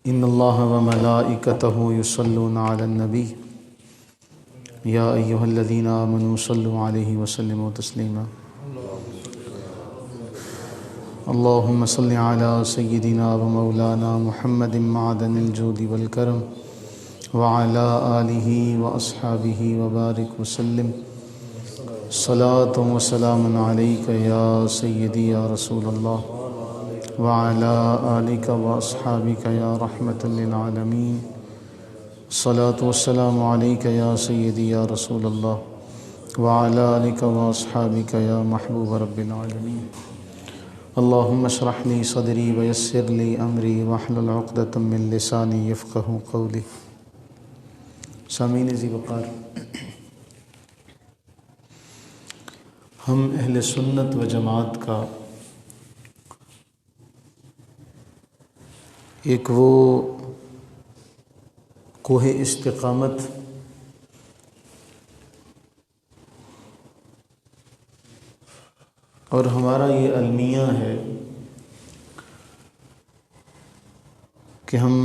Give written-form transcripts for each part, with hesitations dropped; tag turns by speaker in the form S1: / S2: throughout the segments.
S1: ان اللہ وملائکتہ یصلون علی النبی یا ایہا الذین آمنوا صلوا علیہ وسلموا تسلیما اللہم صل علی سیدنا ومولانا محمد معدن الجود والکرم وعلی آلہ واصحابہ وبارک وسلم صلاۃ و سلام علیک یا سیدی یا رسول اللہ وعلی آلک واصحابک یا رحمۃ للعالمین صلاۃ و سلام علیک یا سیدی یا رسول اللہ وعلی آلک واصحابک یا محبوب رب العالمین اللہم اشرح لی صدری ویسر لی امری واحلل عقدۃ من لسانی یفقہوا قولی۔ سامعین ذی وقار، ہم اہل سنت و جماعت کا ایک وہ کوہ استقامت اور ہمارا یہ المیہ ہے کہ ہم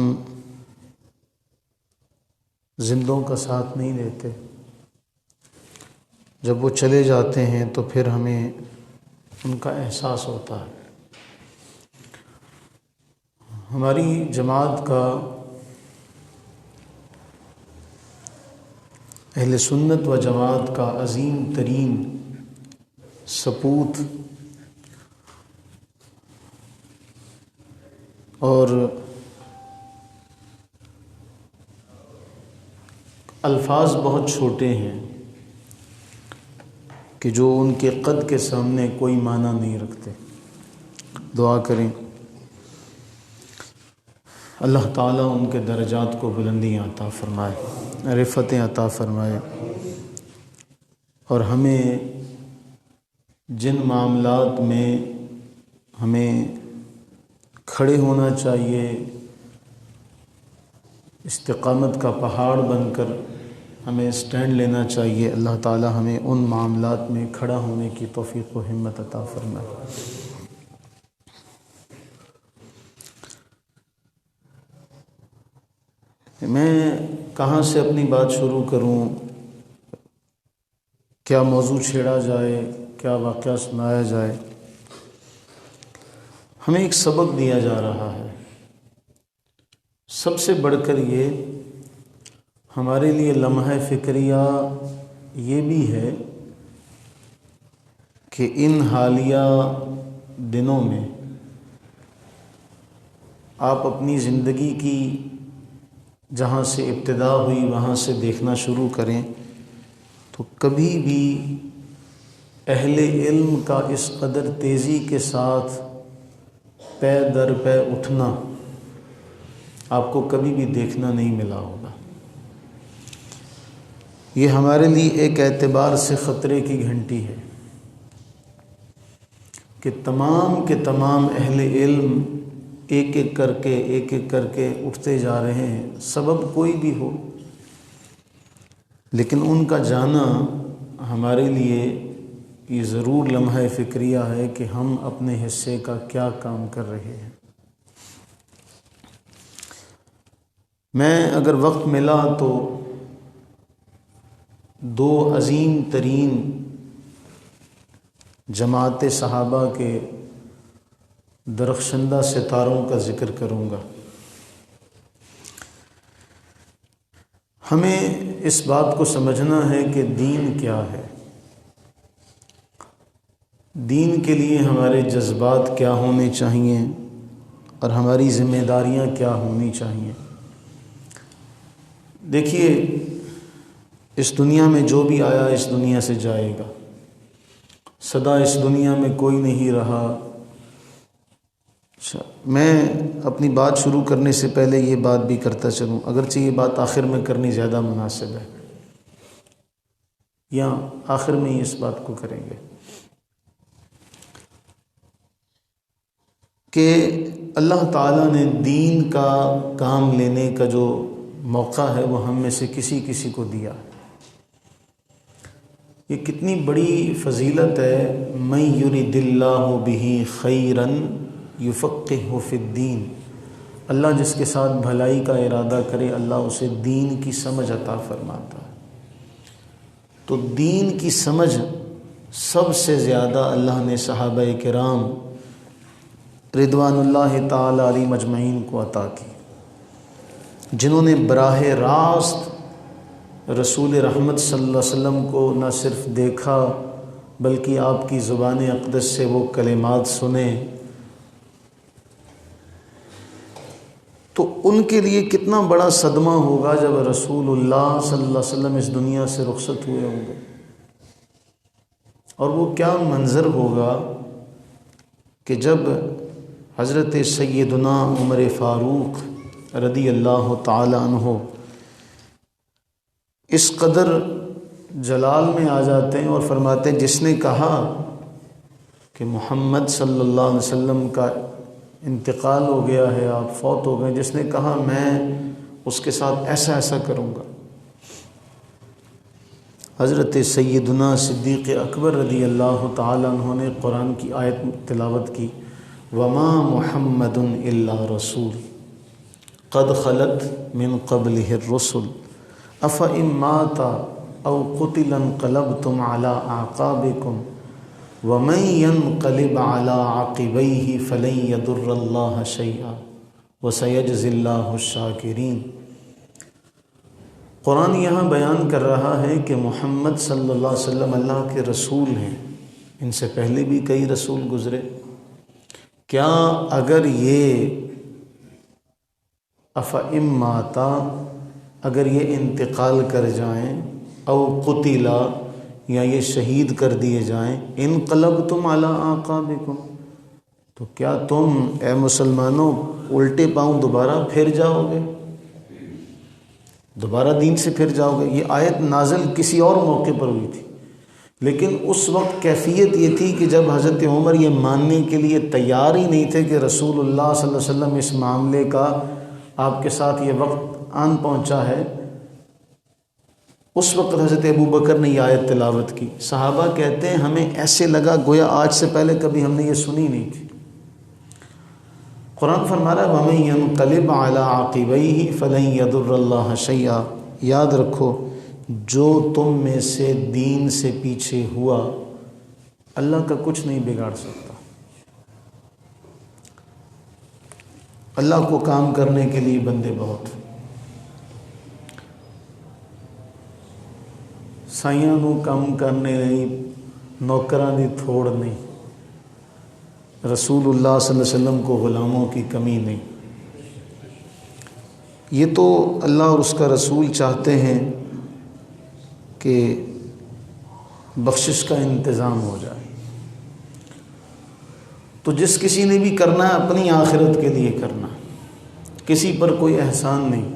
S1: زندوں کا ساتھ نہیں دیتے، جب وہ چلے جاتے ہیں تو پھر ہمیں ان کا احساس ہوتا ہے۔ ہماری جماعت کا، اہل سنت و جماعت کا عظیم ترین سپوت اور الفاظ بہت چھوٹے ہیں کہ جو ان کے قد کے سامنے کوئی معنی نہیں رکھتے۔ دعا کریں اللہ تعالیٰ ان کے درجات کو بلندیاں عطا فرمائے، رفعتیں عطا فرمائے، اور ہمیں جن معاملات میں ہمیں کھڑے ہونا چاہیے، استقامت کا پہاڑ بن کر ہمیں اسٹینڈ لینا چاہیے، اللہ تعالیٰ ہمیں ان معاملات میں کھڑا ہونے کی توفیق و ہمت عطا فرمائے۔ میں کہاں سے اپنی بات شروع کروں، کیا موضوع چھیڑا جائے، کیا واقعہ سنایا جائے؟ ہمیں ایک سبق دیا جا رہا ہے، سب سے بڑھ کر یہ ہمارے لیے لمحہ فکریہ یہ بھی ہے کہ ان حالیہ دنوں میں آپ اپنی زندگی کی جہاں سے ابتدا ہوئی وہاں سے دیکھنا شروع کریں تو کبھی بھی اہل علم کا اس قدر تیزی کے ساتھ پے در پے اٹھنا آپ کو کبھی بھی دیکھنا نہیں ملا ہوگا۔ یہ ہمارے لیے ایک اعتبار سے خطرے کی گھنٹی ہے کہ تمام کے تمام اہل علم ایک ایک کر کے اٹھتے جا رہے ہیں، سبب کوئی بھی ہو، لیکن ان کا جانا ہمارے لیے یہ ضرور لمحہ فکریہ ہے کہ ہم اپنے حصے کا کیا کام کر رہے ہیں۔ میں اگر وقت ملا تو دو عظیم ترین جماعت صحابہ کے درخشندہ ستاروں کا ذکر کروں گا۔ ہمیں اس بات کو سمجھنا ہے کہ دین کیا ہے، دین کے لیے ہمارے جذبات کیا ہونے چاہیے اور ہماری ذمہ داریاں کیا ہونی چاہیے۔ دیکھیے، اس دنیا میں جو بھی آیا اس دنیا سے جائے گا، سدا اس دنیا میں کوئی نہیں رہا۔ میں اپنی بات شروع کرنے سے پہلے یہ بات بھی کرتا چلوں، اگرچہ یہ بات آخر میں کرنی زیادہ مناسب ہے، یا آخر میں ہی اس بات کو کریں گے کہ اللہ تعالیٰ نے دین کا کام لینے کا جو موقع ہے وہ ہم میں سے کسی کو دیا ہے۔ یہ کتنی بڑی فضیلت ہے، من یرد اللہ بہ خیرا یفقہہ فی الدین، اللہ جس کے ساتھ بھلائی کا ارادہ کرے اللہ اسے دین کی سمجھ عطا فرماتا ہے۔ تو دین کی سمجھ سب سے زیادہ اللہ نے صحابہ کرام رضوان اللہ تعالی علیہ مجمعین کو عطا کی، جنہوں نے براہ راست رسول رحمت صلی اللہ علیہ وسلم کو نہ صرف دیکھا بلکہ آپ کی زبان اقدس سے وہ کلمات سنے، تو ان کے لیے کتنا بڑا صدمہ ہوگا جب رسول اللہ صلی اللہ علیہ وسلم اس دنیا سے رخصت ہوئے ہوں گے، اور وہ کیا منظر ہوگا کہ جب حضرت سیدنا عمر فاروق رضی اللہ تعالی عنہ اس قدر جلال میں آ جاتے ہیں اور فرماتے ہیں جس نے کہا کہ محمد صلی اللہ علیہ وسلم کا انتقال ہو گیا ہے، آپ فوت ہو گئے، جس نے کہا میں اس کے ساتھ ایسا ایسا کروں گا، حضرت سیدنا صدیق اکبر رضی اللہ تعالیٰ عنہ نے قرآن کی آیت تلاوت کی، وما محمد الا رسول قد خلت من قبلہ الرسل افإن مات او قتل انقلبتم على اعقابکم ومن ينقلب على عقبیہ فلن يضر اللہ شیئا وسيجزی اللہ الشاکرین۔ قرآن یہاں بیان کر رہا ہے کہ محمد صلی اللہ علیہ وسلم اللہ کے رسول ہیں، ان سے پہلے بھی کئی رسول گزرے، کیا اگر یہ افئم ماتا اگر یہ انتقال کر جائیں او قتلا یا یہ شہید کر دیے جائیں، انقلبتم علی اعقابکم تو کیا تم اے مسلمانوں الٹے پاؤں دوبارہ پھر جاؤ گے، دوبارہ دین سے پھر جاؤ گے؟ یہ آیت نازل کسی اور موقع پر ہوئی تھی، لیکن اس وقت کیفیت یہ تھی کہ جب حضرت عمر یہ ماننے کے لیے تیار ہی نہیں تھے کہ رسول اللہ صلی اللہ علیہ وسلم اس معاملے کا آپ کے ساتھ یہ وقت آن پہنچا ہے، اس وقت حضرت ابوبکر نے یہ آیت تلاوت کی۔ صحابہ کہتے ہیں ہمیں ایسے لگا گویا آج سے پہلے کبھی ہم نے یہ سنی نہیں تھی۔ قرآن فرما رہا ہے وَمَن يَنْقَلِبْ عَلَىٰ عَقِبَيْهِ فَلَن يَضُرَّ اللَّهَ شَيْئًا، یاد رکھو جو تم میں سے دین سے پیچھے ہوا اللہ کا کچھ نہیں بگاڑ سکتا۔ اللہ کو کام کرنے کے لیے بندے بہت، سائیاں نو کام کرنے نہیں، نوکراں دی تھوڑ نہیں، رسول اللہ صلی اللہ علیہ وسلم کو غلاموں کی کمی نہیں۔ یہ تو اللہ اور اس کا رسول چاہتے ہیں کہ بخشش کا انتظام ہو جائے، تو جس کسی نے بھی کرنا ہے اپنی آخرت کے لیے کرنا، کسی پر کوئی احسان نہیں،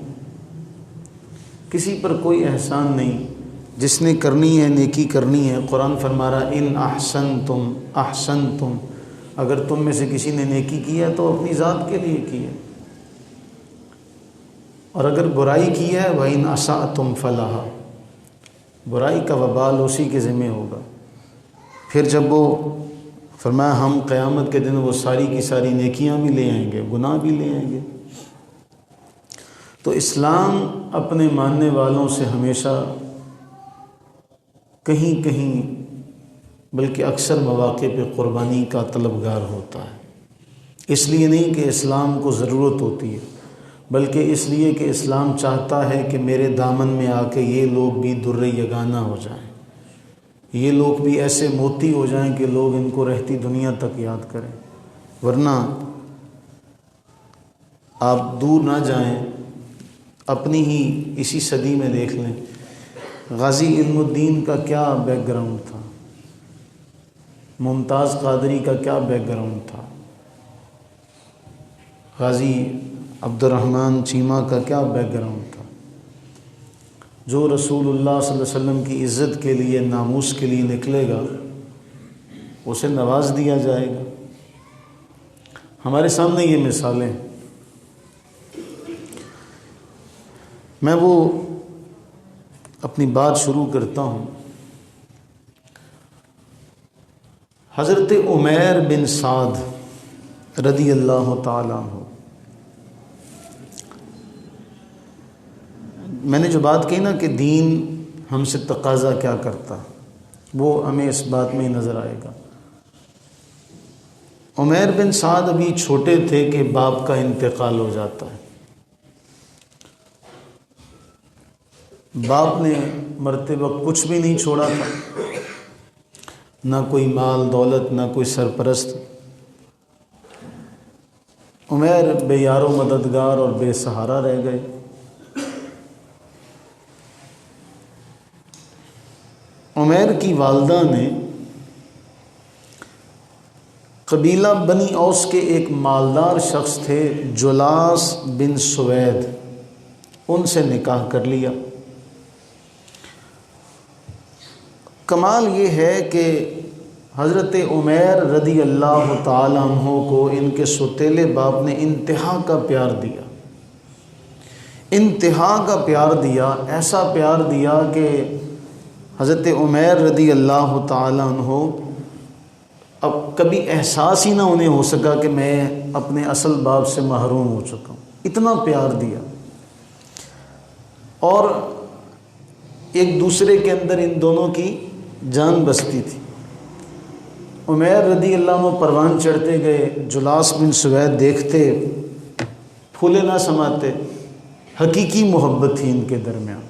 S1: کسی پر کوئی احسان نہیں، جس نے کرنی ہے نیکی کرنی ہے۔ قرآن فرما رہا ان احسنتم احسنتم، اگر تم میں سے کسی نے نیکی کی ہے تو اپنی ذات کے لیے کی ہے، اور اگر برائی کی ہے وَإِنْ أَسَأْتُمْ فَلَهَا، برائی کا وبال اسی کے ذمہ ہوگا۔ پھر جب وہ فرمایا ہم قیامت کے دن وہ ساری کی ساری نیکیاں بھی لے آئیں گے، گناہ بھی لے آئیں گے۔ تو اسلام اپنے ماننے والوں سے ہمیشہ کہیں کہیں بلکہ اکثر مواقع پہ قربانی کا طلبگار ہوتا ہے، اس لیے نہیں کہ اسلام کو ضرورت ہوتی ہے، بلکہ اس لیے کہ اسلام چاہتا ہے کہ میرے دامن میں آ کے یہ لوگ بھی در یگانہ ہو جائیں، یہ لوگ بھی ایسے موتی ہو جائیں کہ لوگ ان کو رہتی دنیا تک یاد کریں۔ ورنہ آپ دور نہ جائیں، اپنی ہی اسی صدی میں دیکھ لیں غازی علم الدین کا کیا بیک گراؤنڈ تھا، ممتاز قادری کا کیا بیک گراؤنڈ تھا، غازی عبد الرحمن چیمہ کا کیا بیک گراؤنڈ تھا۔ جو رسول اللہ صلی اللہ علیہ وسلم کی عزت کے لیے ناموس کے لیے نکلے گا اسے نواز دیا جائے گا۔ ہمارے سامنے یہ مثالیں، میں وہ اپنی بات شروع کرتا ہوں۔ حضرت عمیر بن سعد رضی اللہ تعالیٰ عنہ میں نے جو بات کہی نا کہ دین ہم سے تقاضا کیا کرتا، وہ ہمیں اس بات میں ہی نظر آئے گا۔ عمیر بن سعد ابھی چھوٹے تھے کہ باپ کا انتقال ہو جاتا ہے۔ باپ نے مرتے وقت کچھ بھی نہیں چھوڑا تھا، نہ کوئی مال دولت، نہ کوئی سرپرست۔ عمیر بے یار و مددگار اور بے سہارا رہ گئے۔ عمیر کی والدہ نے قبیلہ بنی اوس کے ایک مالدار شخص تھے جلاس بن سوید، ان سے نکاح کر لیا۔ کمال یہ ہے کہ حضرت عمیر رضی اللہ تعالی عنہ کو ان کے سوتیلے باپ نے انتہا کا پیار دیا، انتہا کا پیار دیا، ایسا پیار دیا کہ حضرت عمیر رضی اللہ تعالی عنہ اب کبھی احساس ہی نہ انہیں ہو سکا کہ میں اپنے اصل باپ سے محروم ہو چکا ہوں، اتنا پیار دیا۔ اور ایک دوسرے کے اندر ان دونوں کی جان بستی تھی۔ عمیر رضی اللہ عنہ پروان چڑھتے گئے، جلاس بن سوید دیکھتے، پھولے نہ سماتے، حقیقی محبت تھی ان کے درمیان۔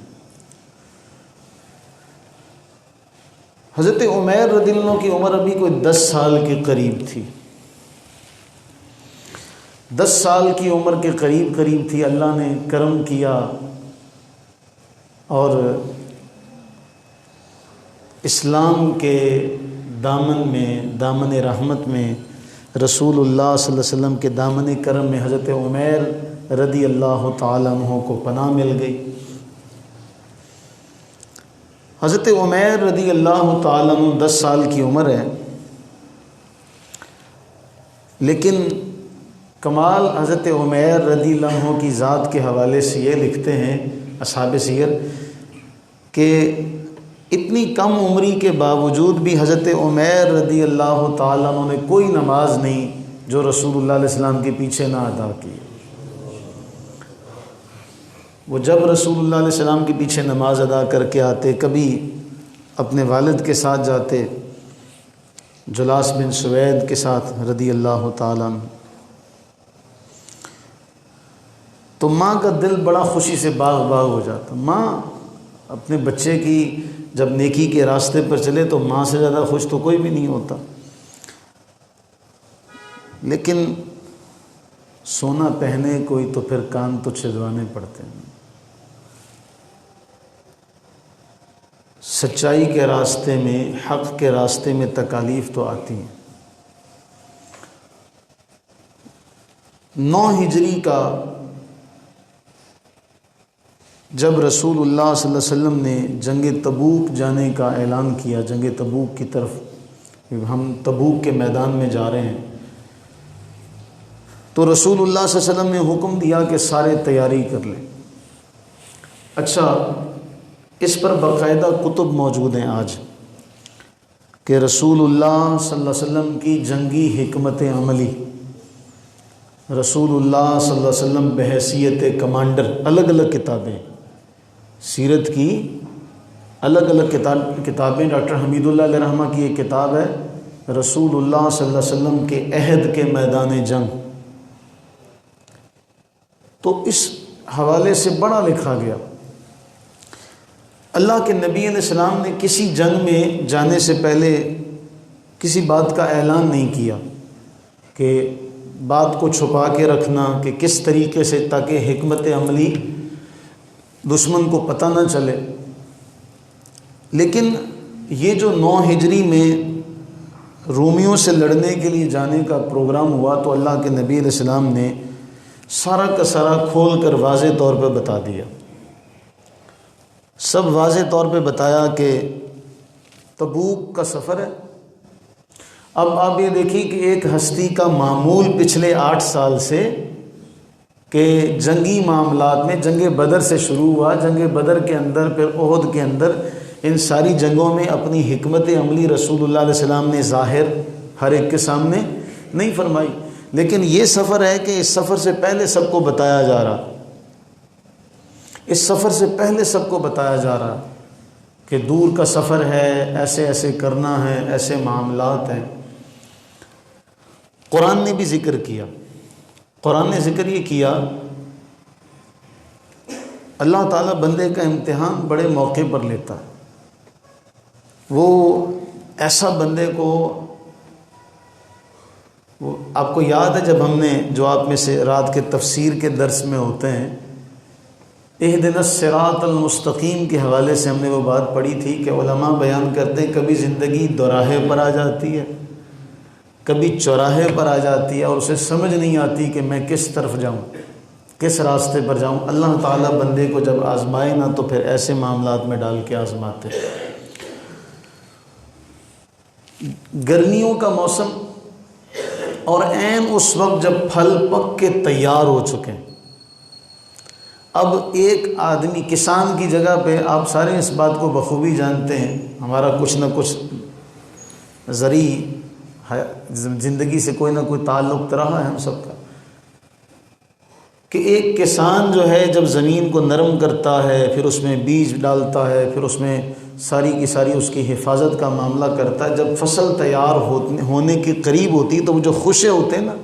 S1: حضرت عمیر رضی اللہ عنہ کی عمر ابھی کوئی 10 سال کے قریب تھی، 10 سال کی عمر کے قریب تھی۔ اللہ نے کرم کیا اور اسلام کے دامن میں، دامن رحمت میں، رسول اللہ صلی اللہ علیہ وسلم کے دامن کرم میں حضرت عمیر رضی اللہ تعالی عنہ کو پناہ مل گئی۔ حضرت عمیر رضی اللہ تعالی عنہ 10 سال کی عمر ہے، لیکن کمال حضرت عمیر رضی اللہ عنہ کی ذات کے حوالے سے یہ لکھتے ہیں اصحاب سیر کہ اتنی کم عمری کے باوجود بھی حضرت عمیر رضی اللہ تعالی عنہ نے کوئی نماز نہیں جو رسول اللہ علیہ السلام کے پیچھے نہ ادا کی۔ وہ جب رسول اللہ علیہ السلام کے پیچھے نماز ادا کر کے آتے، کبھی اپنے والد کے ساتھ جاتے، جلاس بن سوید کے ساتھ رضی اللہ تعالیٰ عنہ، تو ماں کا دل بڑا خوشی سے باغ باغ ہو جاتا۔ ماں اپنے بچے کی جب نیکی کے راستے پر چلے تو ماں سے زیادہ خوش تو کوئی بھی نہیں ہوتا، لیکن سونا پہنے کوئی تو پھر کان تو چھدوانے پڑتے ہیں۔ سچائی کے راستے میں، حق کے راستے میں تکالیف تو آتی ہیں۔ 9 ہجری کا جب رسول اللہ صلی اللہ علیہ وسلم نے جنگ تبوک جانے کا اعلان کیا، جنگ تبوک کی طرف ہم تبوک کے میدان میں جا رہے ہیں، تو رسول اللہ صلی اللہ علیہ وسلم نے حکم دیا کہ سارے تیاری کر لیں۔ اچھا، اس پر باقاعدہ کتب موجود ہیں آج کہ رسول اللہ صلی اللہ علیہ وسلم کی جنگی حکمت عملی، رسول اللہ صلی اللہ علیہ وسلم بحیثیت کمانڈر، الگ الگ کتابیں، سیرت کی الگ الگ کتابیں۔ ڈاکٹر حمید اللہ علیہ رحمہ کی ایک کتاب ہے رسول اللہ صلی اللہ علیہ وسلم کے عہد کے میدان جنگ، تو اس حوالے سے بڑا لکھا گیا۔ اللہ کے نبی علیہ السلام نے کسی جنگ میں جانے سے پہلے کسی بات کا اعلان نہیں کیا کہ بات کو چھپا کے رکھنا، کہ کس طریقے سے تاکہ حکمت عملی دشمن کو پتہ نہ چلے۔ لیکن یہ جو 9 ہجری میں رومیوں سے لڑنے کے لیے جانے کا پروگرام ہوا تو اللہ کے نبی علیہ السلام نے سارا کا سارا کھول کر واضح طور پہ بتا دیا، سب واضح طور پہ بتایا کہ تبوک کا سفر ہے۔ اب آپ یہ دیکھیے کہ ایک ہستی کا معمول پچھلے 8 سال سے کہ جنگی معاملات میں جنگ بدر سے شروع ہوا، جنگ بدر کے اندر، پھر احد کے اندر، ان ساری جنگوں میں اپنی حکمت عملی رسول اللہ علیہ السلام نے ظاہر ہر ایک کے سامنے نہیں فرمائی، لیکن یہ سفر ہے کہ اس سفر سے پہلے سب کو بتایا جا رہا۔ اس سفر سے پہلے سب کو بتایا جا رہا کہ دور کا سفر ہے، ایسے ایسے کرنا ہے، ایسے معاملات ہیں۔ قرآن نے بھی ذکر کیا، قرآن نے ذکر یہ کیا، اللہ تعالیٰ بندے کا امتحان بڑے موقع پر لیتا ہے۔ وہ ایسا بندے کو، وہ آپ کو یاد ہے جب ہم نے، جو آپ میں سے رات کے تفسیر کے درس میں ہوتے ہیں، اہدنا الصراط المستقیم کے حوالے سے ہم نے وہ بات پڑھی تھی کہ علماء بیان کرتے ہیں کبھی زندگی دوراہے پر آ جاتی ہے، کبھی چوراہے پر آ جاتی ہے، اور اسے سمجھ نہیں آتی کہ میں کس طرف جاؤں، کس راستے پر جاؤں۔ اللہ تعالیٰ بندے کو جب آزمائے نا تو پھر ایسے معاملات میں ڈال کے آزماتے ہیں۔ گرمیوں کا موسم، اور عین اس وقت جب پھل پک کے تیار ہو چکے ہیں، اب ایک آدمی کسان کی جگہ پہ، آپ سارے اس بات کو بخوبی جانتے ہیں، ہمارا کچھ نہ کچھ زرعی زندگی سے کوئی نہ کوئی تعلق رہا ہے ہم سب کا، کہ ایک کسان جو ہے جب زمین کو نرم کرتا ہے، پھر اس میں بیج ڈالتا ہے، پھر اس میں ساری کی ساری اس کی حفاظت کا معاملہ کرتا ہے، جب فصل تیار ہونے کے قریب ہوتی تو وہ جو خوشے ہوتے ہیں نا،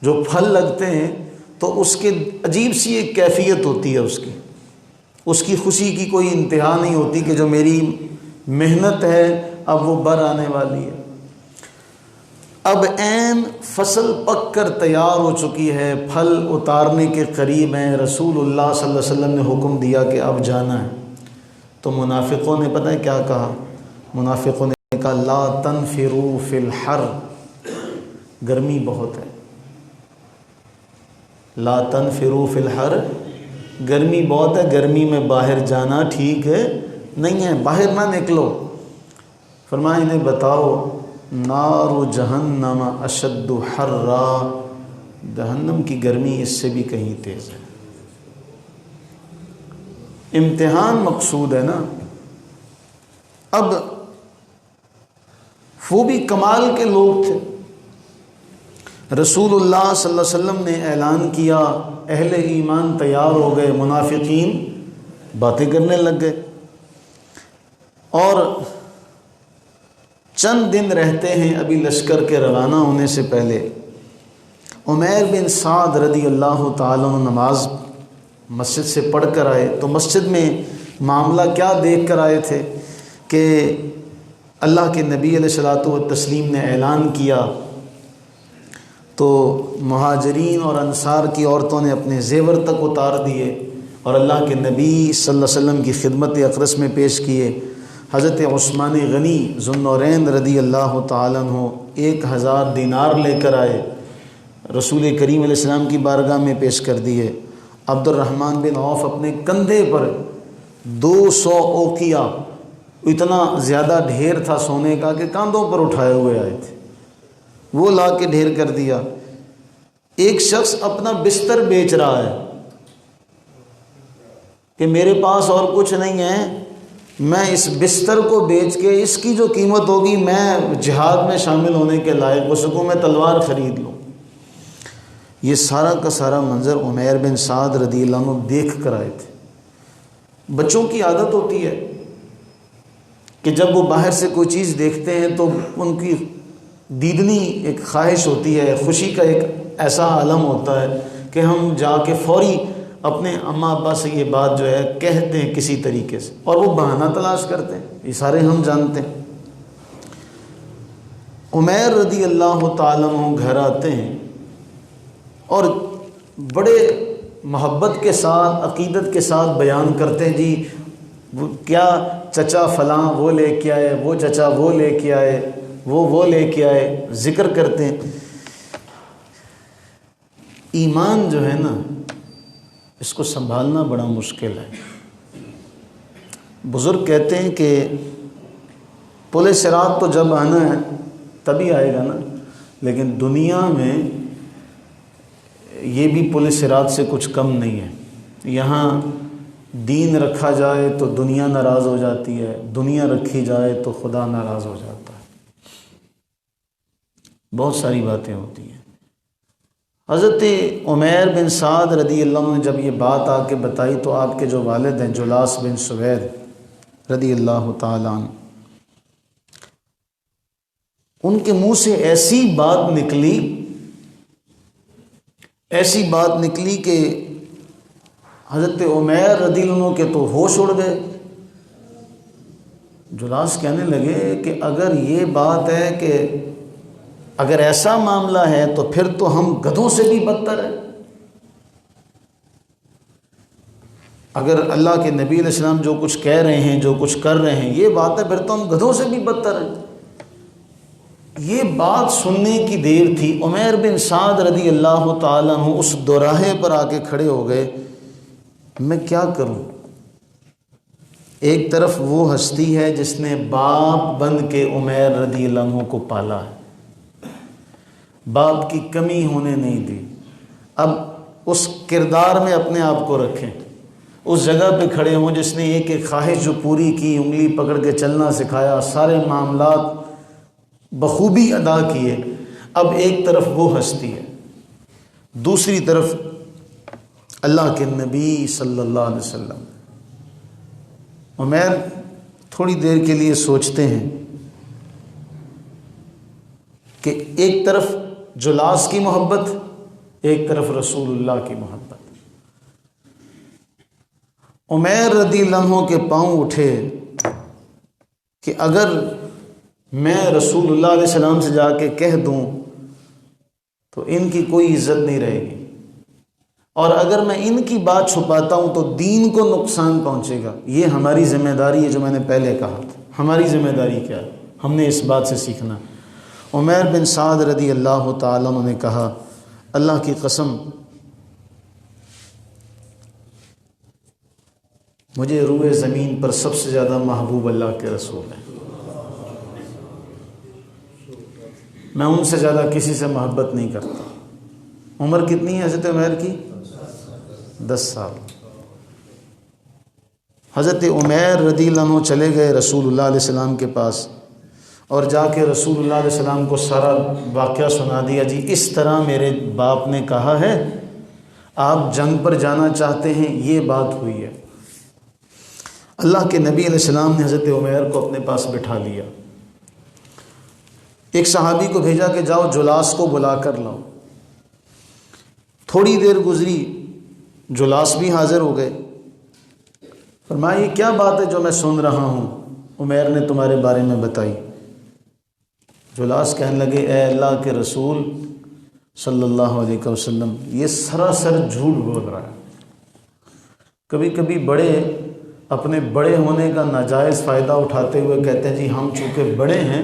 S1: جو پھل لگتے ہیں، تو اس کے عجیب سی ایک کیفیت ہوتی ہے، اس کی خوشی کی کوئی انتہا نہیں ہوتی کہ جو میری محنت ہے اب وہ بر آنے والی ہے۔ اب عین فصل پک کر تیار ہو چکی ہے، پھل اتارنے کے قریب ہیں، رسول اللہ صلی اللہ علیہ وسلم نے حکم دیا کہ اب جانا ہے۔ تو منافقوں نے پتہ ہے کیا کہا؟ منافقوں نے کہا لا تنفروا فی الحر، گرمی بہت ہے، لا تنفروا فی الحر، گرمی بہت ہے، گرمی میں باہر جانا ٹھیک ہے نہیں ہے، باہر نہ نکلو۔ فرمایا انہیں بتاؤ نار جہنم اشد حرا، جہنم کی گرمی اس سے بھی کہیں تیز ہے۔ امتحان مقصود ہے نا۔ اب وہ بھی کمال کے لوگ تھے، رسول اللہ صلی اللہ علیہ وسلم نے اعلان کیا، اہل ایمان تیار ہو گئے، منافقین باتیں کرنے لگ گئے، اور چند دن رہتے ہیں ابھی لشکر کے روانہ ہونے سے پہلے، عمیر بن سعد رضی اللہ تعالیٰ عنہ نماز مسجد سے پڑھ کر آئے، تو مسجد میں معاملہ کیا دیکھ کر آئے تھے کہ اللہ کے نبی علیہ الصلوۃ والتسلیم نے اعلان کیا، تو مہاجرین اور انصار کی عورتوں نے اپنے زیور تک اتار دیے اور اللہ کے نبی صلی اللہ علیہ وسلم کی خدمت اقدس میں پیش کیے۔ حضرت عثمان غنی ذو النورین رضی اللہ تعالیٰ عنہ 1000 دینار لے کر آئے، رسول کریم علیہ السلام کی بارگاہ میں پیش کر دیے۔ عبد الرحمن بن عوف اپنے کندھے پر 200 اوقیہ، اتنا زیادہ ڈھیر تھا سونے کا کہ کاندھوں پر اٹھائے ہوئے آئے تھے، وہ لا کے ڈھیر کر دیا۔ ایک شخص اپنا بستر بیچ رہا ہے کہ میرے پاس اور کچھ نہیں ہے، میں اس بستر کو بیچ کے اس کی جو قیمت ہوگی میں جہاد میں شامل ہونے کے لائق ہو سکوں، میں تلوار خرید لوں۔ یہ سارا کا سارا منظر عمیر بن سعد رضی اللہ عنہ دیکھ کر آئے تھے۔ بچوں کی عادت ہوتی ہے کہ جب وہ باہر سے کوئی چیز دیکھتے ہیں تو ان کی دیدنی ایک خواہش ہوتی ہے، خوشی کا ایک ایسا عالم ہوتا ہے کہ ہم جا کے فوری اپنے اماں ابا سے یہ بات جو ہے کہتے ہیں کسی طریقے سے، اور وہ بہانہ تلاش کرتے ہیں، یہ سارے ہم جانتے ہیں۔ عمیر رضی اللہ تعالیٰ عنہ گھر آتے ہیں اور بڑے محبت کے ساتھ، عقیدت کے ساتھ بیان کرتے ہیں، جی کیا چچا فلاں وہ لے کے آئے، وہ چچا وہ لے کے آئے، وہ لے کے آئے، ذکر کرتے ہیں۔ ایمان جو ہے نا، اس کو سنبھالنا بڑا مشکل ہے۔ بزرگ کہتے ہیں کہ پل صراط تو جب آنا ہے تبھی آئے گا نا، لیکن دنیا میں یہ بھی پل صراط سے کچھ کم نہیں ہے۔ یہاں دین رکھا جائے تو دنیا ناراض ہو جاتی ہے، دنیا رکھی جائے تو خدا ناراض ہو جاتا ہے، بہت ساری باتیں ہوتی ہیں۔ حضرت عمیر بن سعد رضی اللہ عنہ نے جب یہ بات آ کے بتائی تو آپ کے جو والد ہیں جلاس بن سوید رضی اللہ تعالیٰ عنہ، ان کے منہ سے ایسی بات نکلی کہ حضرت عمیر رضی اللہ عنہ کے تو ہوش اڑ گئے۔ جلاس کہنے لگے کہ اگر یہ بات ہے کہ اگر ایسا معاملہ ہے تو پھر تو ہم گدھوں سے بھی بدتر ہیں۔ اگر اللہ کے نبی علیہ السلام جو کچھ کہہ رہے ہیں، جو کچھ کر رہے ہیں، یہ بات ہے، پھر تو ہم گدھوں سے بھی بدتر ہیں۔ یہ بات سننے کی دیر تھی، عمیر بن سعد رضی اللہ تعالیٰ عنہ اس دوراہے پر آ کے کھڑے ہو گئے، میں کیا کروں؟ ایک طرف وہ ہستی ہے جس نے باپ بن کے عمیر رضی اللہ عنہ کو پالا ہے، باپ کی کمی ہونے نہیں دی، اب اس کردار میں اپنے آپ کو رکھیں، اس جگہ پہ کھڑے ہوں جس نے ایک ایک خواہش جو پوری کی، انگلی پکڑ کے چلنا سکھایا، سارے معاملات بخوبی ادا کیے۔ اب ایک طرف وہ ہستی ہے، دوسری طرف اللہ کے نبی صلی اللہ علیہ وسلم۔ عمیر تھوڑی دیر کے لیے سوچتے ہیں کہ ایک طرف جلاس کی محبت، ایک طرف رسول اللہ کی محبت۔ عمیر رضی اللہ عنہ کے پاؤں اٹھے کہ اگر میں رسول اللہ علیہ السلام سے جا کے کہہ دوں تو ان کی کوئی عزت نہیں رہے گی، اور اگر میں ان کی بات چھپاتا ہوں تو دین کو نقصان پہنچے گا۔ یہ ہماری ذمہ داری ہے، جو میں نے پہلے کہا تھا، ہماری ذمہ داری کیا ہے، ہم نے اس بات سے سیکھنا۔ عمیر بن سعد رضی اللہ تعالیٰ عنہ نے کہا، اللہ کی قسم مجھے روئے زمین پر سب سے زیادہ محبوب اللہ کے رسول ہیں، میں ان سے زیادہ کسی سے محبت نہیں کرتا۔ عمر کتنی ہے حضرت عمیر کی؟ 10 سال۔ حضرت عمیر رضی اللہ عنہ چلے گئے رسول اللہ علیہ السلام کے پاس، اور جا کے رسول اللہ علیہ السلام کو سارا واقعہ سنا دیا، جی اس طرح میرے باپ نے کہا ہے، آپ جنگ پر جانا چاہتے ہیں، یہ بات ہوئی ہے۔ اللہ کے نبی علیہ السلام نے حضرت عمیر کو اپنے پاس بٹھا لیا، ایک صحابی کو بھیجا کہ جاؤ جلاس کو بلا کر لاؤ۔ تھوڑی دیر گزری، جلاس بھی حاضر ہو گئے۔ فرمایا یہ کیا بات ہے جو میں سن رہا ہوں، عمیر نے تمہارے بارے میں بتائی۔ جلاس کہنے لگے، اے اللہ کے رسول صلی اللہ علیہ وسلم، یہ سراسر جھوٹ بول رہا ہے۔ کبھی کبھی بڑے اپنے بڑے ہونے کا ناجائز فائدہ اٹھاتے ہوئے کہتے ہیں جی ہم چونکہ بڑے ہیں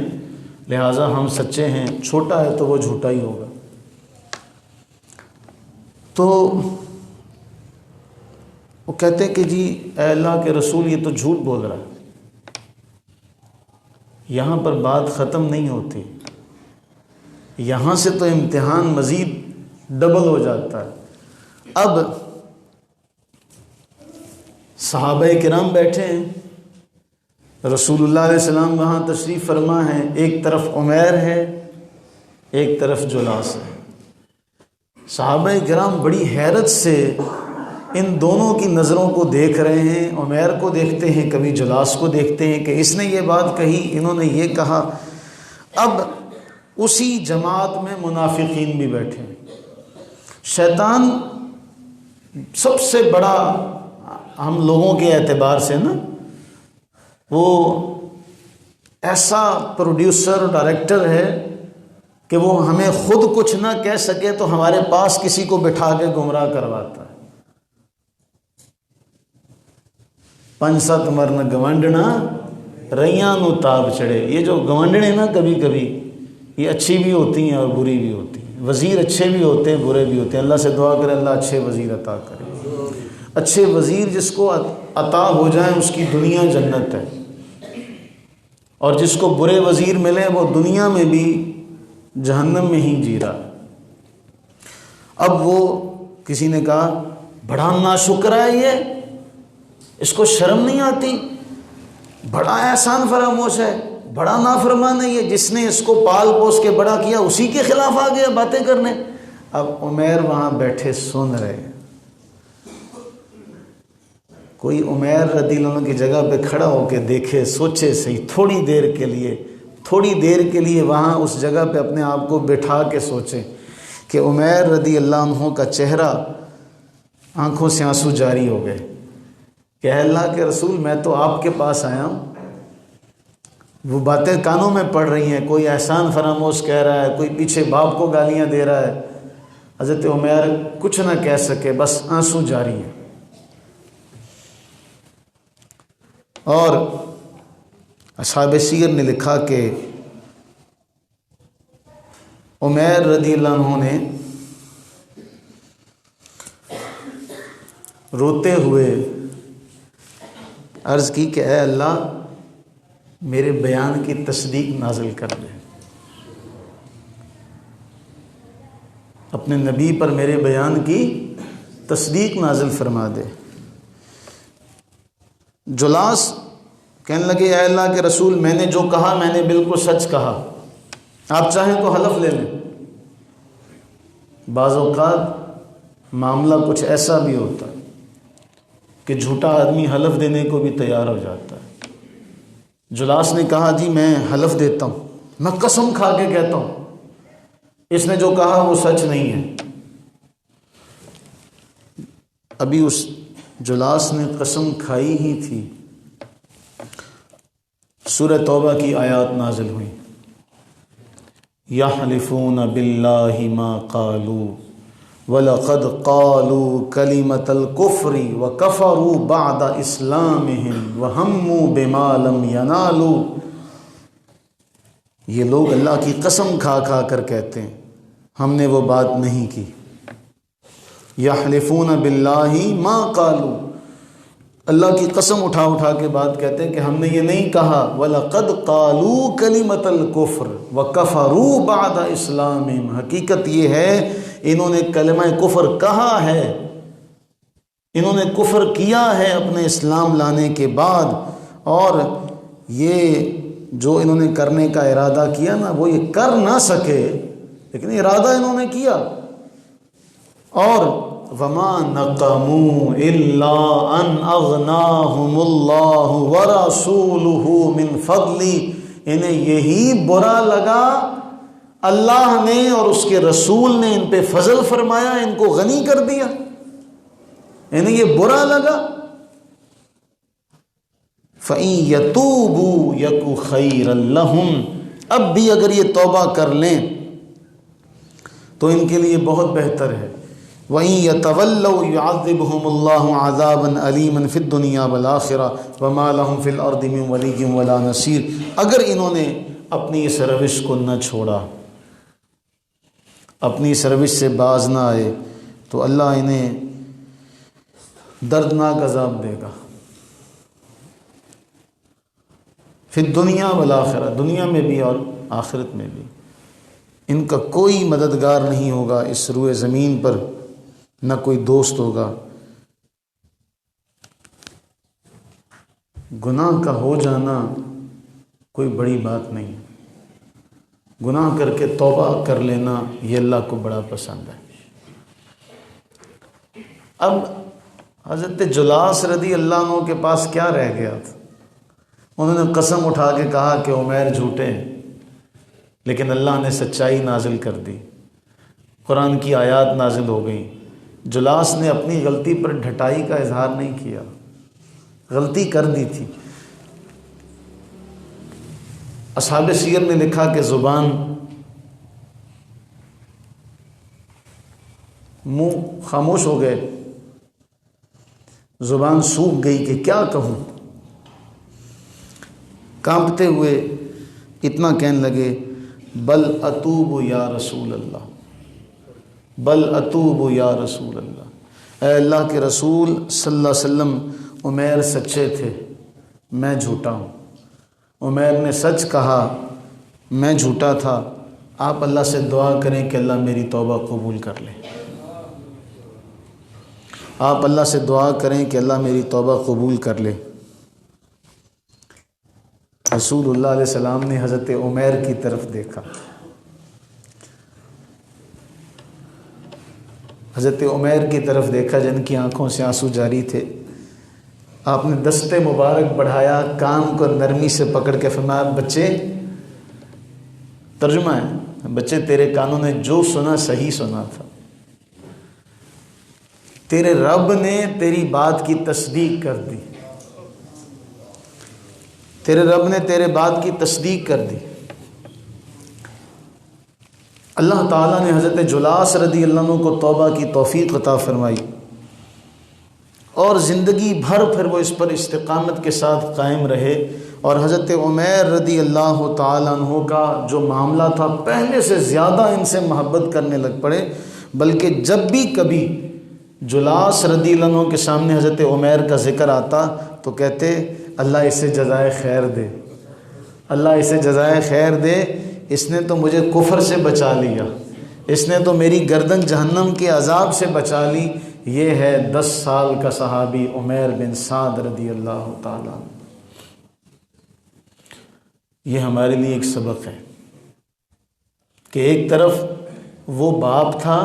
S1: لہٰذا ہم سچے ہیں، چھوٹا ہے تو وہ جھوٹا ہی ہوگا۔ تو وہ کہتے کہ جی اے اللہ کے رسول یہ تو جھوٹ بول رہا ہے۔ یہاں پر بات ختم نہیں ہوتی، یہاں سے تو امتحان مزید ڈبل ہو جاتا ہے۔ اب صحابہ کرام بیٹھے ہیں، رسول اللہ علیہ السلام وہاں تشریف فرما ہیں، ایک طرف عمیر ہے، ایک طرف جلاس ہے۔ صحابہ کرام بڑی حیرت سے ان دونوں کی نظروں کو دیکھ رہے ہیں، عمیر کو دیکھتے ہیں، کبھی جلاس کو دیکھتے ہیں کہ اس نے یہ بات کہی، انہوں نے یہ کہا۔ اب اسی جماعت میں منافقین بھی بیٹھے ہیں۔ شیطان سب سے بڑا ہم لوگوں کے اعتبار سے نا، وہ ایسا پروڈیوسر ڈائریکٹر ہے کہ وہ ہمیں خود کچھ نہ کہہ سکے تو ہمارے پاس کسی کو بٹھا کے گمراہ کرواتا ہے۔ 5-7 مرن گونڈنا ریاں نو تاب چڑھے۔ یہ جو گونڈنے نا کبھی کبھی یہ اچھی بھی ہوتی ہیں اور بری بھی ہوتی ہیں، وزیر اچھے بھی ہوتے ہیں برے بھی ہوتے ہیں۔ اللہ سے دعا کرے اللہ اچھے وزیر عطا کرے۔ اچھے وزیر جس کو عطا ہو جائیں اس کی دنیا جنت ہے، اور جس کو برے وزیر ملے وہ دنیا میں بھی جہنم میں ہی جی رہا۔ اب وہ کسی نے کہا بڑا ناشکر ہے یہ، اس کو شرم نہیں آتی، بڑا احسان فراموش ہے، بڑا نافرمان ہے یہ، جس نے اس کو پال پوس کے بڑا کیا اسی کے خلاف آ گیا باتیں کرنے۔ اب عمیر وہاں بیٹھے سن رہے ہیں. کوئی عمیر رضی اللہ عنہ کی جگہ پہ کھڑا ہو کے دیکھے، سوچے صحیح تھوڑی دیر کے لیے وہاں اس جگہ پہ اپنے آپ کو بٹھا کے سوچے کہ عمیر رضی اللہ عنہ کا چہرہ آنکھوں سے آنسو جاری ہو گئے کہ اے اللہ کے رسول میں تو آپ کے پاس آیا ہوں. وہ باتیں کانوں میں پڑ رہی ہیں، کوئی احسان فراموش کہہ رہا ہے، کوئی پیچھے باپ کو گالیاں دے رہا ہے. حضرت عمیر کچھ نہ کہہ سکے، بس آنسو جاری ہیں. اور اصحاب سیر نے لکھا کہ عمیر رضی اللہ عنہ نے روتے ہوئے عرض کی کہ اے اللہ میرے بیان کی تصدیق نازل کر دے، اپنے نبی پر میرے بیان کی تصدیق نازل فرما دے. جلاس کہنے لگے اے اللہ کے رسول میں نے جو کہا میں نے بالکل سچ کہا، آپ چاہیں تو حلف لے لیں. بعض اوقات معاملہ کچھ ایسا بھی ہوتا ہے کہ جھوٹا آدمی حلف دینے کو بھی تیار ہو جاتا ہے. جلاس نے کہا جی میں حلف دیتا ہوں، میں قسم کھا کے کہتا ہوں اس نے جو کہا وہ سچ نہیں ہے. ابھی اس جلاس نے قسم کھائی ہی تھی، سورہ توبہ کی آیات نازل ہوئی. یحلفون باللہ ما قالوا وَلَقَدْ قَالُوا كَلِمَةَ الْكُفْرِ وَكَفَرُوا بَعْدَ إِسْلَامِهِمْ وَهَمُّوا بِمَا لَمْ يَنَالُوا. یہ لوگ اللہ کی قسم کھا کھا کر کہتے ہیں ہم نے وہ بات نہیں کی. یحلفون باللہ ما قالوا، اللہ کی قسم اٹھا اٹھا کے بات کہتے ہیں کہ ہم نے یہ نہیں کہا. وَلَقَدْ قَالُوا كَلِمَةَ الْكُفْرِ وَكَفَرُوا بَعْدَ إِسْلَامِهِمْ. حقیقت یہ ہے انہوں نے کلمہ کفر کہا ہے، انہوں نے کفر کیا ہے اپنے اسلام لانے کے بعد، اور یہ جو انہوں نے کرنے کا ارادہ کیا نا وہ یہ کر نہ سکے لیکن ارادہ انہوں نے کیا. اور وما نقموا الا ان اغناهم اللہ ورسولہ من فضلہ. انہیں یہی برا لگا، اللہ نے اور اس کے رسول نے ان پہ فضل فرمایا، ان کو غنی کر دیا، انہیں یہ برا لگا. فَإِن يَتُوبُوا يَكُ خَيْرًا لَهُمْ. اب بھی اگر یہ توبہ کر لیں تو ان کے لیے بہت بہتر ہے. وَإِن يَتَوَلَّوْا يُعَذِّبْهُمُ اللَّهُ عَذَابًا أَلِيمًا فِي الدُّنْيَا وَالْآخِرَةِ وَمَا لَهُمْ فِي الْأَرْضِ مِنْ وَلِيٍّ وَلَا نَصِيرٍ. اگر انہوں نے اپنی اس روش کو نہ چھوڑا، اپنی اس روش سے باز نہ آئے تو اللہ انہیں دردناک عذاب دے گا. پھر دنیا والآخرہ، دنیا میں بھی اور آخرت میں بھی. ان کا کوئی مددگار نہیں ہوگا اس روئے زمین پر، نہ کوئی دوست ہوگا. گناہ کا ہو جانا کوئی بڑی بات نہیں، گناہ کر کے توبہ کر لینا یہ اللہ کو بڑا پسند ہے. اب حضرت جلاس رضی اللہ عنہ کے پاس کیا رہ گیا تھا؟ انہوں نے قسم اٹھا کے کہا کہ عمیر جھوٹے ہیں، لیکن اللہ نے سچائی نازل کر دی، قرآن کی آیات نازل ہو گئیں. جلاس نے اپنی غلطی پر ڈھٹائی کا اظہار نہیں کیا، غلطی کر دی تھی. اصحاب سیر نے لکھا کہ زبان، منہ خاموش ہو گئے، زبان سوکھ گئی کہ کیا کہوں. کانپتے ہوئے اتنا کہنے لگے بل اتوب یا رسول اللہ، بل اتوب یا رسول اللہ. اے اللہ کے رسول صلی اللہ علیہ وسلم، عمیر سچے تھے، میں جھوٹا ہوں. عمیر نے سچ کہا، میں جھوٹا تھا. آپ اللہ سے دعا کریں کہ اللہ میری توبہ قبول کر لے. آپ اللہ سے دعا کریں کہ اللہ میری توبہ قبول کر لے. رسول اللہ علیہ السلام نے حضرت عمیر کی طرف دیکھا. حضرت عمیر کی طرف دیکھا جن کی آنکھوں سے آنسو جاری تھے. آپ نے دست مبارک بڑھایا, کان کو نرمی سے پکڑ کے فرمایا بچے, ترجمہ ہے بچے تیرے کانوں نے جو سنا صحیح سنا تھا, تیرے رب نے تیری بات کی تصدیق کر دی, تیرے رب نے تیرے بات کی تصدیق کر دی. اللہ تعالیٰ نے حضرت جلاس رضی اللہ عنہ کو توبہ کی توفیق عطا فرمائی اور زندگی بھر پھر وہ اس پر استقامت کے ساتھ قائم رہے. اور حضرت عمیر رضی اللہ تعالیٰ عنہ کا جو معاملہ تھا, پہلے سے زیادہ ان سے محبت کرنے لگ پڑے, بلکہ جب بھی کبھی جلاس رضی اللہ عنہ کے سامنے حضرت عمیر کا ذکر آتا تو کہتے اللہ اسے جزائے خیر دے, اللہ اسے جزائے خیر دے, اس نے تو مجھے کفر سے بچا لیا, اس نے تو میری گردن جہنم کے عذاب سے بچا لی. یہ ہے 10 سال کا صحابی عمیر بن سعد رضی اللہ تعالیٰ. یہ ہمارے لیے ایک سبق ہے کہ ایک طرف وہ باپ تھا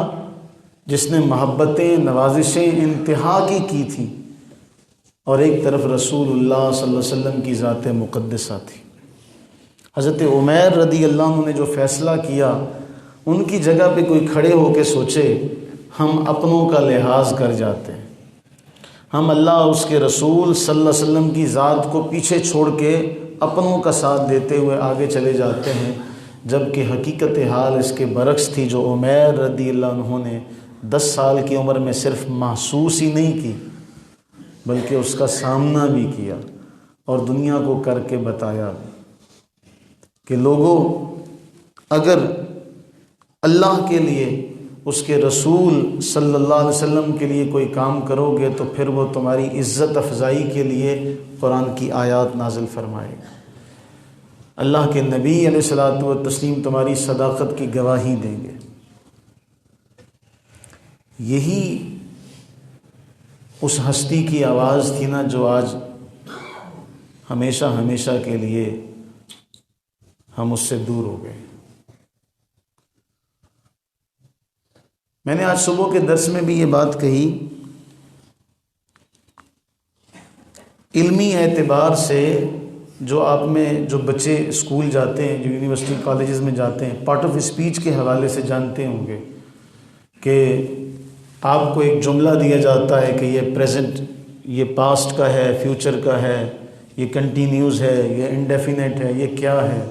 S1: جس نے محبتیں نوازشیں انتہا کی تھیں, اور ایک طرف رسول اللہ صلی اللہ علیہ وسلم کی ذات مقدسہ تھی. حضرت عمیر رضی اللہ عنہ نے جو فیصلہ کیا, ان کی جگہ پہ کوئی کھڑے ہو کے سوچے ہم اپنوں کا لحاظ کر جاتے ہیں, ہم اللہ اس کے رسول صلی اللہ علیہ وسلم کی ذات کو پیچھے چھوڑ کے اپنوں کا ساتھ دیتے ہوئے آگے چلے جاتے ہیں, جبکہ حقیقت حال اس کے برعکس تھی. جو عمیر رضی اللہ عنہ نے 10 سال کی عمر میں صرف محسوس ہی نہیں کی بلکہ اس کا سامنا بھی کیا اور دنیا کو کر کے بتایا کہ لوگوں, اگر اللہ کے لیے, اس کے رسول صلی اللہ علیہ وسلم کے لیے کوئی کام کرو گے تو پھر وہ تمہاری عزت افزائی کے لیے قرآن کی آیات نازل فرمائے گا. اللہ کے نبی علیہ الصلوۃ والتسلیم تمہاری صداقت کی گواہی دیں گے. یہی اس ہستی کی آواز تھی نا جو آج ہمیشہ ہمیشہ کے لیے ہم اس سے دور ہو گئے. میں نے آج صبح کے درس میں بھی یہ بات کہی, علمی اعتبار سے جو آپ میں جو بچے اسکول جاتے ہیں, جو یونیورسٹی کالجز میں جاتے ہیں, پارٹ آف اسپیچ کے حوالے سے جانتے ہوں گے کہ آپ کو ایک جملہ دیا جاتا ہے کہ یہ پریزنٹ, یہ پاسٹ کا ہے, فیوچر کا ہے, یہ کنٹینیوز ہے, یہ انڈیفینٹ ہے, یہ کیا ہے.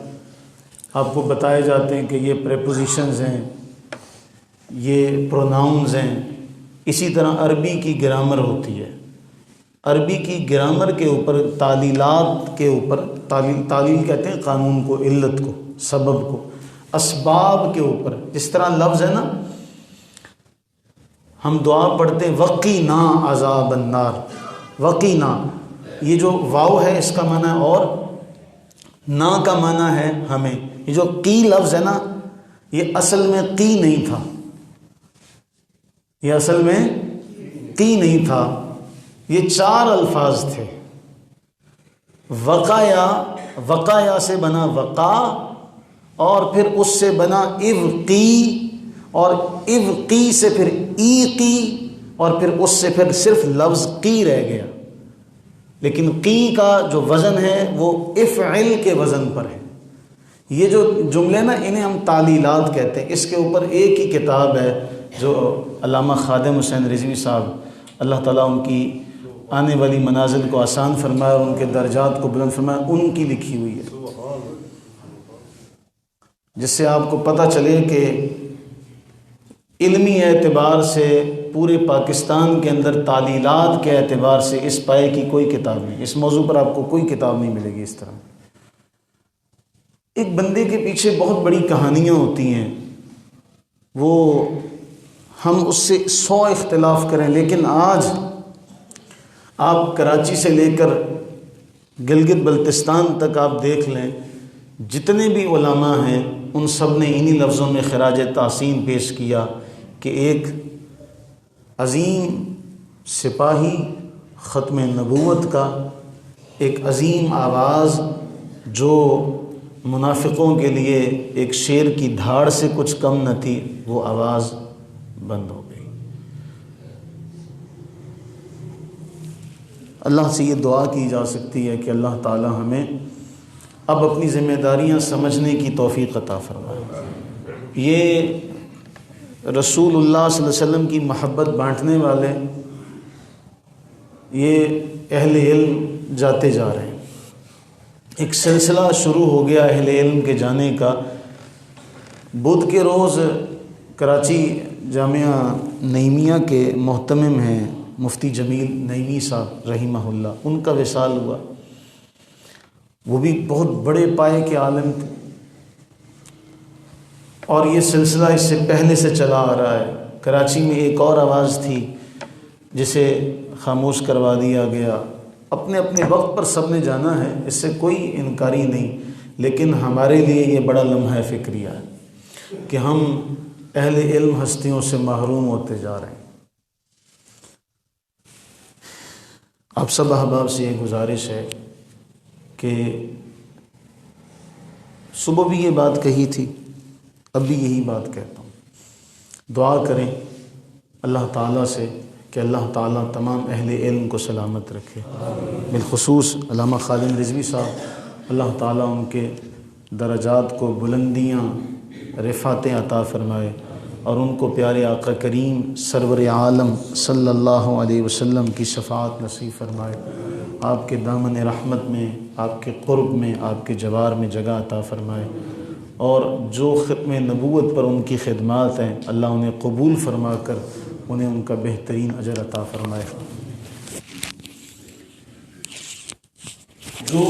S1: آپ کو بتائے جاتے ہیں کہ یہ پریپوزیشنز ہیں, یہ پروناؤنز ہیں. اسی طرح عربی کی گرامر ہوتی ہے. عربی کی گرامر کے اوپر, تعلیلات کے اوپر, تعلیل کہتے ہیں قانون کو, علت کو, سبب کو, اسباب کے اوپر. جس طرح لفظ ہے نا, ہم دعا پڑھتے ہیں وقینا عذاب النار, وقینا, یہ جو واو ہے اس کا معنی ہے اور, نا کا معنی ہے ہمیں. یہ جو قی لفظ ہے نا, یہ اصل میں قی نہیں تھا, یہ اصل میں قی نہیں تھا. یہ 4 الفاظ تھے. وقایا, وقایا سے بنا وقا, اور پھر اس سے بنا ابقی, اور ابقی سے پھر ایقی, اور پھر اس سے پھر صرف لفظ قی رہ گیا. لیکن قی کا جو وزن ہے وہ افعل کے وزن پر ہے. یہ جو جملے نا, انہیں ہم تعلیلات کہتے ہیں. اس کے اوپر ایک ہی کتاب ہے جو علامہ خادم حسین رضوی صاحب, اللہ تعالیٰ ان کی آنے والی منازل کو آسان فرمائے اور ان کے درجات کو بلند فرمائے, ان کی لکھی ہوئی ہے, جس سے آپ کو پتہ چلے کہ علمی اعتبار سے پورے پاکستان کے اندر تعلیلات کے اعتبار سے اس پائے کی کوئی کتاب نہیں. اس موضوع پر آپ کو کوئی کتاب نہیں ملے گی. اس طرح ایک بندے کے پیچھے بہت بڑی کہانیاں ہوتی ہیں, وہ ہم اس سے 100 اختلاف کریں, لیکن آج آپ کراچی سے لے کر گلگت بلتستان تک آپ دیکھ لیں, جتنے بھی علماء ہیں ان سب نے انہی لفظوں میں خراج تحسین پیش کیا کہ ایک عظیم سپاہی ختم نبوت کا, ایک عظیم آواز جو منافقوں کے لیے ایک شیر کی دھاڑ سے کچھ کم نہ تھی, وہ آواز بند ہو گئی. اللہ سے یہ دعا کی جا سکتی ہے کہ اللہ تعالی ہمیں اب اپنی ذمہ داریاں سمجھنے کی توفیق عطا فرمائے۔ یہ رسول اللہ صلی اللہ علیہ وسلم کی محبت بانٹنے والے یہ اہل علم جاتے جا رہے ہیں، ایک سلسلہ شروع ہو گیا اہل علم کے جانے کا۔ بدھ کے روز کراچی جامعہ نعیمیہ کے محتمم ہیں مفتی جمیل نعیمی صاحب رحمہ اللہ، ان کا وصال ہوا۔ وہ بھی بہت بڑے پائے کے عالم تھے، اور یہ سلسلہ اس سے پہلے سے چلا آ رہا ہے۔ کراچی میں ایک اور آواز تھی جسے خاموش کروا دیا گیا۔ اپنے اپنے وقت پر سب نے جانا ہے، اس سے کوئی انکاری نہیں، لیکن ہمارے لیے یہ بڑا لمحہ فکریہ ہے کہ ہم اہل علم ہستیوں سے محروم ہوتے جا رہے ہیں۔ آپ سب احباب سے یہ گزارش ہے کہ صبح بھی یہ بات کہی تھی، اب بھی یہی بات کہتا ہوں، دعا کریں اللہ تعالیٰ سے کہ اللہ تعالیٰ تمام اہل علم کو سلامت رکھے، بالخصوص علامہ خالد رضوی صاحب، اللہ تعالیٰ ان کے درجات کو بلندیاں رفعتیں عطا فرمائے، اور ان کو پیارے آقا کریم سرور عالم صلی اللہ علیہ وسلم کی شفاعت نصیب فرمائے، آپ کے دامن رحمت میں، آپ کے قرب میں، آپ کے جوار میں جگہ عطا فرمائے، اور جو ختم نبوت پر ان کی خدمات ہیں اللہ انہیں قبول فرما کر انہیں ان کا بہترین اجر عطا فرمائے۔ جو